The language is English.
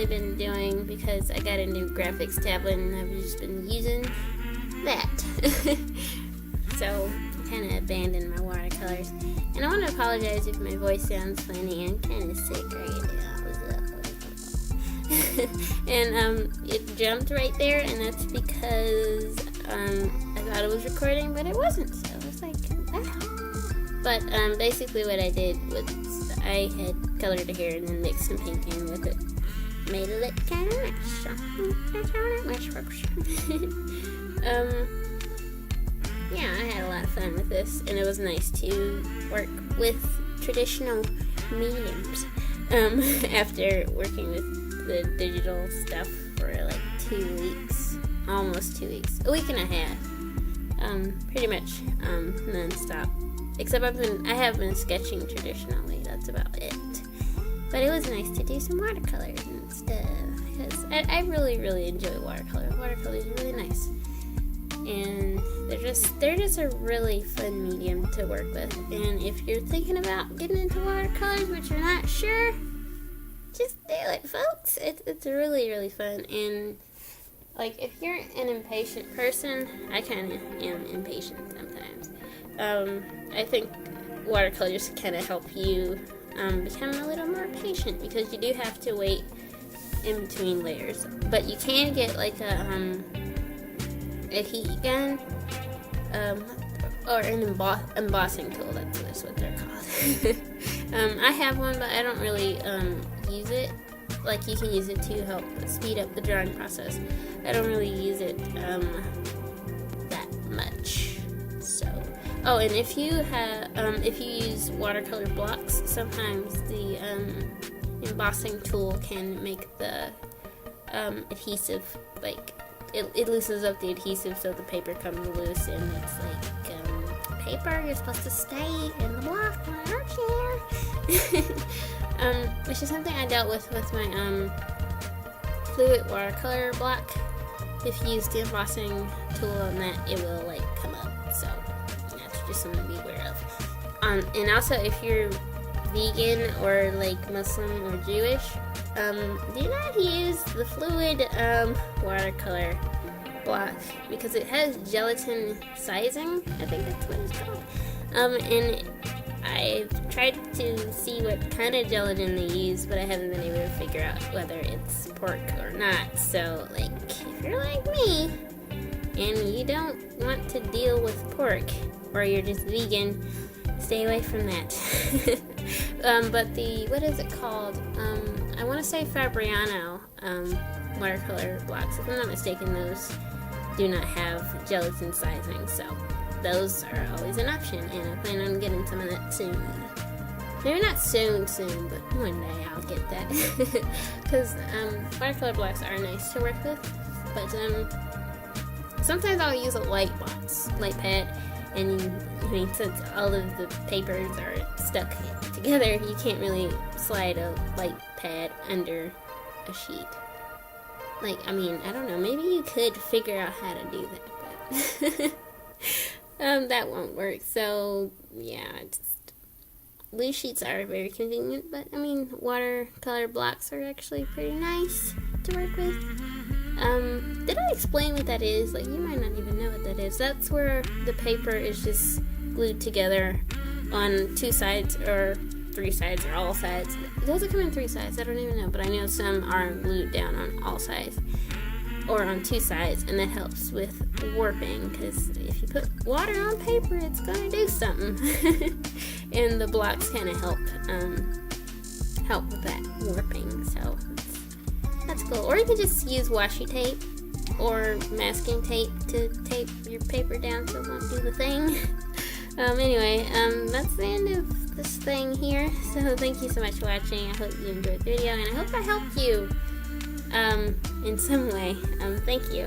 really been doing, because I got a new graphics tablet and I've just been using that. So I kind of abandoned my watercolors. And I want to apologize if my voice sounds funny. I'm kind of sick right now. And it jumped right there, and that's because I thought it was recording, but it wasn't. So I was like, wow. But basically what I did was I had colored the hair and then mixed some pink in with it. Made it look kind of nice. So that's how it works. Yeah, I had a lot of fun with this, and it was nice to work with traditional mediums after working with the digital stuff for like 2 weeks, almost 2 weeks, a week and a half, pretty much non-stop. Except I have been sketching traditionally. That's about it. But it was nice to do some watercolors and stuff, because I really enjoy watercolor. Watercolors are really nice, and they're just a really fun medium to work with. And if you're thinking about getting into watercolors but you're not sure, just do it, folks. It's really fun. And like, if you're an impatient person, I kind of am impatient sometimes. I think watercolors kind of help you become a little more patient, because you do have to wait in between layers. But you can get like a heat gun, or an embossing tool. That's what they're called. I have one, but I don't really use it. Like, you can use it to help speed up the drawing process. I don't really use it that much. So, oh, and if you use watercolor blocks, sometimes the embossing tool can make the adhesive, like, it loosens up the adhesive so the paper comes loose, and it's like paper, you're supposed to stay in the block, aren't you? Which is something I dealt with my fluid watercolor block. If you use the embossing tool on that, it will like come up. So that's just something to be aware of. And also, if you're vegan or like Muslim or Jewish, do not use the fluid watercolor block, because it has gelatin sizing. I think that's what it's called. And I've tried to see what kind of gelatin they use, but I haven't been able to figure out whether it's pork or not. So, like, if you're like me and you don't want to deal with pork, or you're just vegan, stay away from that. But what is it called? I want to say Fabriano watercolor blocks. If I'm not mistaken, those do not have gelatin sizing, so those are always an option, and I plan on getting some of that soon. Maybe not soon, but one day I'll get that. Because watercolor blocks are nice to work with, but sometimes I'll use a light pad, and since all of the papers are stuck together, you can't really slide a light pad under a sheet. Like, I mean, I don't know, maybe you could figure out how to do that, but that won't work. So yeah, loose sheets are very convenient, but I mean, watercolor blocks are actually pretty nice to work with. Did I explain what that is? Like, you might not even know what that is. That's where the paper is just glued together on 2 sides, or 3 sides, or all sides. Does it come in 3 sides? I don't even know, but I know some are glued down on all sides, or on 2 sides, and that helps with warping, because if you put water on paper, it's gonna do something. And the blocks kind of help with that warping, so that's cool. Or you can just use washi tape or masking tape to tape your paper down so it won't do the thing. Anyway, that's the end of this thing here. So thank you so much for watching. I hope you enjoyed the video, and I hope I helped you in some way. Thank you.